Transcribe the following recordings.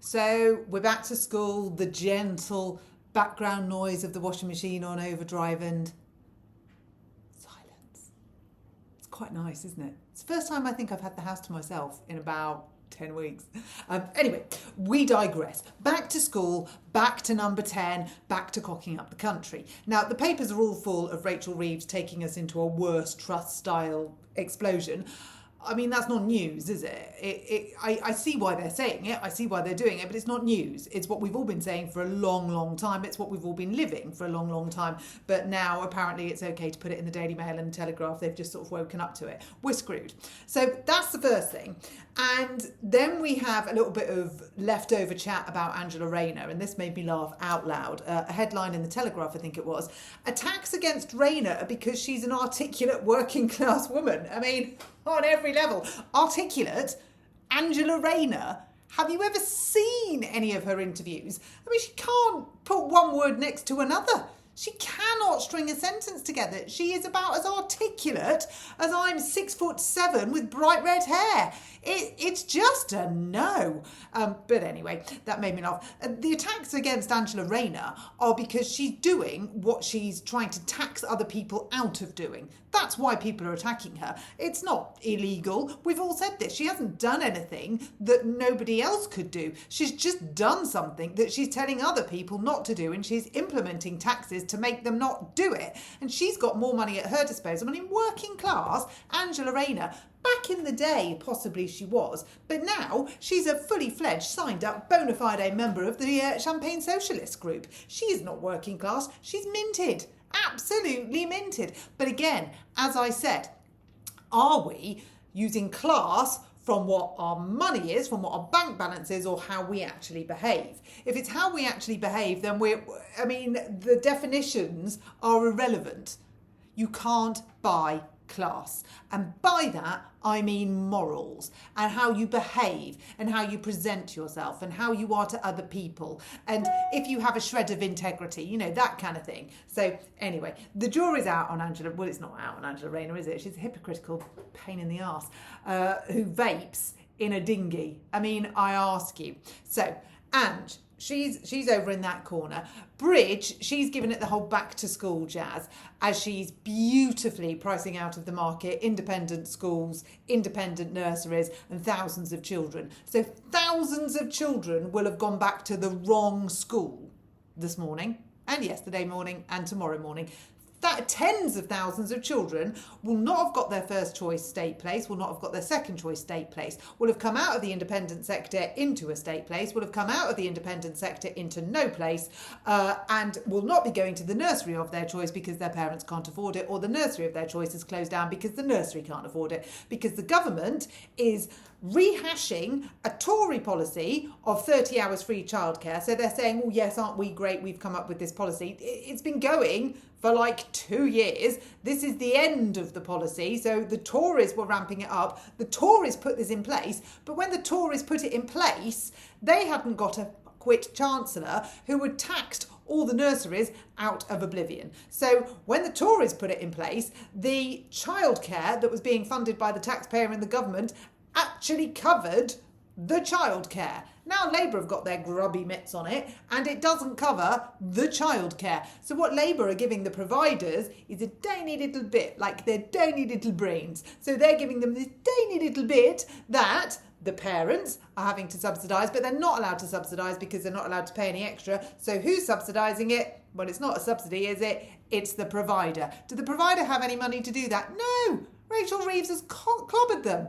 So we're back to school, the gentle background noise of the washing machine on overdrive and silence. It's quite nice, isn't it? It's the first time I think I've had the house to myself in about 10 weeks. Anyway, we digress. Back to school, back to number 10, back to cocking up the country. Now, the papers are all full of Rachel Reeves taking us into a worse Truss-style explosion. I mean, that's not news, is it? I see why they're saying it. I see why they're doing it, but it's not news. It's what we've all been saying for a long, long time. It's what we've all been living for a long, long time. But now, apparently, it's okay to put it in the Daily Mail and the Telegraph. They've just sort of woken up to it. We're screwed. So that's the first thing. And then we have a little bit of leftover chat about Angela Rayner, and this made me laugh out loud. A headline in the Telegraph, I think it was, attacks against Rayner because she's an articulate working class woman. I mean, on every level. Articulate, Angela Rayner. Have you ever seen any of her interviews? I mean, she can't put one word next to another. She cannot string a sentence together. She is about as articulate as I'm 6'7" with bright red hair. It's just a no. But anyway, that made me laugh. The attacks against Angela Rayner are because she's doing what she's trying to tax other people out of doing. That's why people are attacking her. It's not illegal. We've all said this. She hasn't done anything that nobody else could do. She's just done something that she's telling other people not to do, and she's implementing taxes to make them not do it. And she's got more money at her disposal. I mean, working class, Angela Rayner, back in the day, possibly she was, but now she's a fully fledged, signed up, bona fide member of the Champagne Socialist group. She is not working class. She's minted. Absolutely minted. But again, as I said, are we using class from what our money is, from what our bank balance is, or how we actually behave? If it's how we actually behave, then the definitions are irrelevant. You can't buy class. And by that, I mean morals and how you behave and how you present yourself and how you are to other people. And if you have a shred of integrity, you know, that kind of thing. So anyway, the jury's out on Angela. Well, it's not out on Angela Rayner, is it? She's a hypocritical pain in the arse who vapes in a dinghy. I mean, I ask you. So, Ange, she's over in that corner. Bridge, she's given it the whole back to school jazz as she's beautifully pricing out of the market independent schools, independent nurseries and thousands of children. So thousands of children will have gone back to the wrong school this morning and yesterday morning and tomorrow morning. That tens of thousands of children will not have got their first choice state place, will not have got their second choice state place, will have come out of the independent sector into a state place, will have come out of the independent sector into no place, and will not be going to the nursery of their choice because their parents can't afford it, or the nursery of their choice is closed down because the nursery can't afford it, because the government is rehashing a Tory policy of 30 hours free childcare. So they're saying, oh yes, aren't we great? We've come up with this policy. It's been going for like 2 years. This is the end of the policy. So the Tories were ramping it up. The Tories put this in place. But when the Tories put it in place, they hadn't got a quit chancellor who had taxed all the nurseries out of oblivion. So when the Tories put it in place, the childcare that was being funded by the taxpayer and the government actually covered the childcare. Now Labour have got their grubby mitts on it and it doesn't cover the childcare. So what Labour are giving the providers is a tiny little bit, like their tiny little brains. So they're giving them this tiny little bit that the parents are having to subsidise, but they're not allowed to subsidise because they're not allowed to pay any extra. So who's subsidising it? Well, it's not a subsidy, is it? It's the provider. Did the provider have any money to do that? No. Rachel Reeves has clobbered them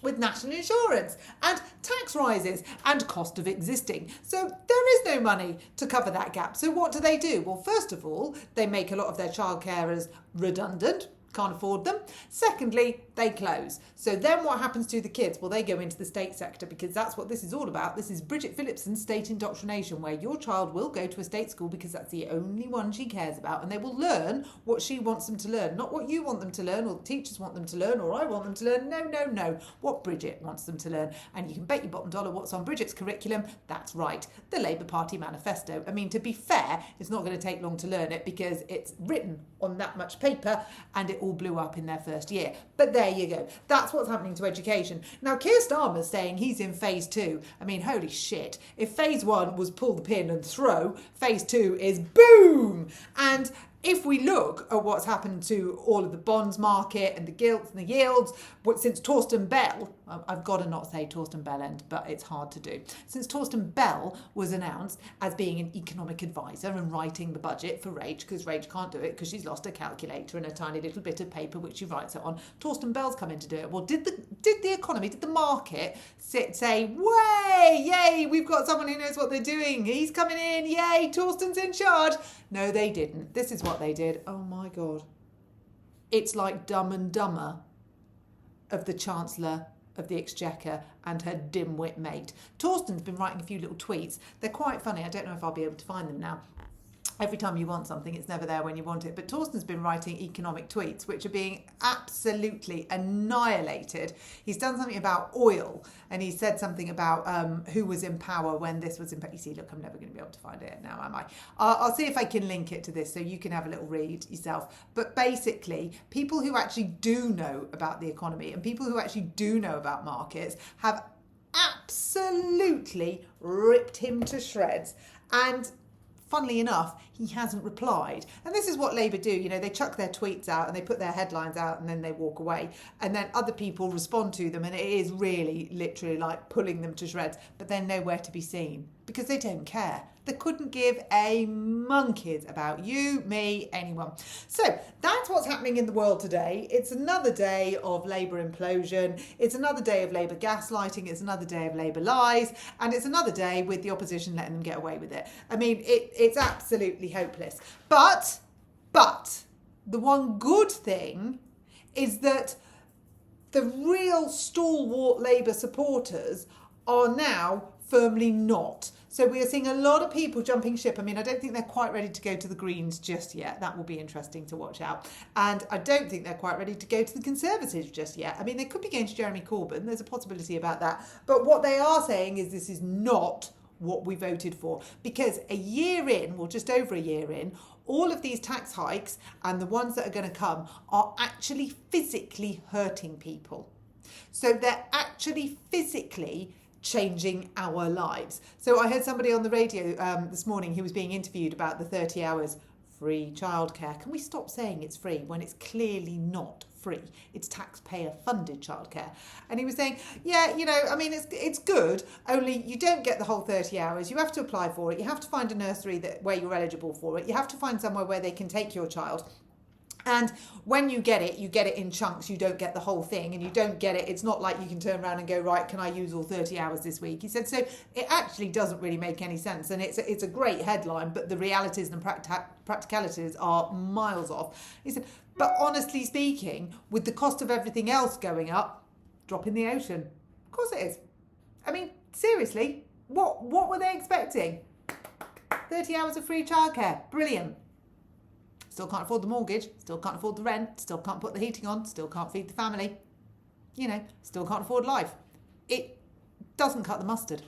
with national insurance and tax rises and cost of existing. So there is no money to cover that gap. So what do? Well, first of all, they make a lot of their child carers redundant, can't afford them. Secondly, they close. So then what happens to the kids? Well, they go into the state sector because that's what this is all about. This is Bridget Phillipson's state indoctrination, where your child will go to a state school because that's the only one she cares about, and they will learn what she wants them to learn, not what you want them to learn or the teachers want them to learn or I want them to learn. No. What Bridget wants them to learn. And you can bet your bottom dollar what's on Bridget's curriculum. That's right, the Labour Party manifesto. I mean, to be fair, it's not going to take long to learn it because it's written on that much paper and it all blew up in their first year. But there you go. That's what's happening to education. Now, Keir Starmer's saying he's in phase 2. I mean, holy shit. If phase 1 was pull the pin and throw, phase 2 is boom. And if we look at what's happened to all of the bonds market and the gilts and the yields, since Torsten Bell, I've got to not say Torsten Bell end, but it's hard to do. Since Torsten Bell was announced as being an economic advisor and writing the budget for Rach, because Rach can't do it because she's lost a calculator and a tiny little bit of paper which she writes it on, Torsten Bell's come in to do it. Well, did the economy, did the market say, way, yay, we've got someone who knows what they're doing. He's coming in, yay, Torsten's in charge. No, they didn't. This is what they did. Oh my God. It's like Dumb and Dumber of the Chancellor of the Exchequer and her dimwit mate. Torsten's been writing a few little tweets. They're quite funny. I don't know if I'll be able to find them now. Every time you want something, it's never there when you want it. But Torsten's been writing economic tweets, which are being absolutely annihilated. He's done something about oil, and he said something about who was in power when this was in power. You see, look, I'm never going to be able to find it now, am I? I'll see if I can link it to this so you can have a little read yourself. But basically, people who actually do know about the economy and people who actually do know about markets have absolutely ripped him to shreds. And funnily enough, he hasn't replied. And this is what Labour do. You know, they chuck their tweets out and they put their headlines out and then they walk away. And then other people respond to them and it is really literally like pulling them to shreds. But they're nowhere to be seen because they don't care. They couldn't give a monkey's about you, me, anyone. So that's what's happening in the world today. It's another day of Labour implosion. It's another day of Labour gaslighting. It's another day of Labour lies. And it's another day with the opposition letting them get away with it. I mean, it's absolutely hopeless. But the one good thing is that the real stalwart Labour supporters are now firmly not. So we are seeing a lot of people jumping ship. I mean, I don't think they're quite ready to go to the Greens just yet. That will be interesting to watch out. And I don't think they're quite ready to go to the Conservatives just yet. I mean, they could be going to Jeremy Corbyn. There's a possibility about that. But what they are saying is this is not what we voted for. Because a year in, well, just over a year in, all of these tax hikes and the ones that are going to come are actually physically hurting people. So they're actually physically changing our lives. So I heard somebody on the radio this morning who was being interviewed about the 30 hours free childcare. Can we stop saying it's free when it's clearly not free? It's taxpayer funded childcare. And he was saying, yeah, you know, I mean, it's good, only you don't get the whole 30 hours. You have to apply for it. You have to find a nursery where you're eligible for it. You have to find somewhere where they can take your child. And when you get it in chunks. You don't get the whole thing, and you don't get it. It's not like you can turn around and go, right, can I use all 30 hours this week? He said, so it actually doesn't really make any sense. And it's a great headline, but the realities and practicalities are miles off. He said, but honestly speaking, with the cost of everything else going up, drop in the ocean. Of course it is. I mean, seriously, what were they expecting? 30 hours of free childcare. Brilliant. Still can't afford the mortgage, still can't afford the rent, still can't put the heating on, still can't feed the family. You know, still can't afford life. It doesn't cut the mustard.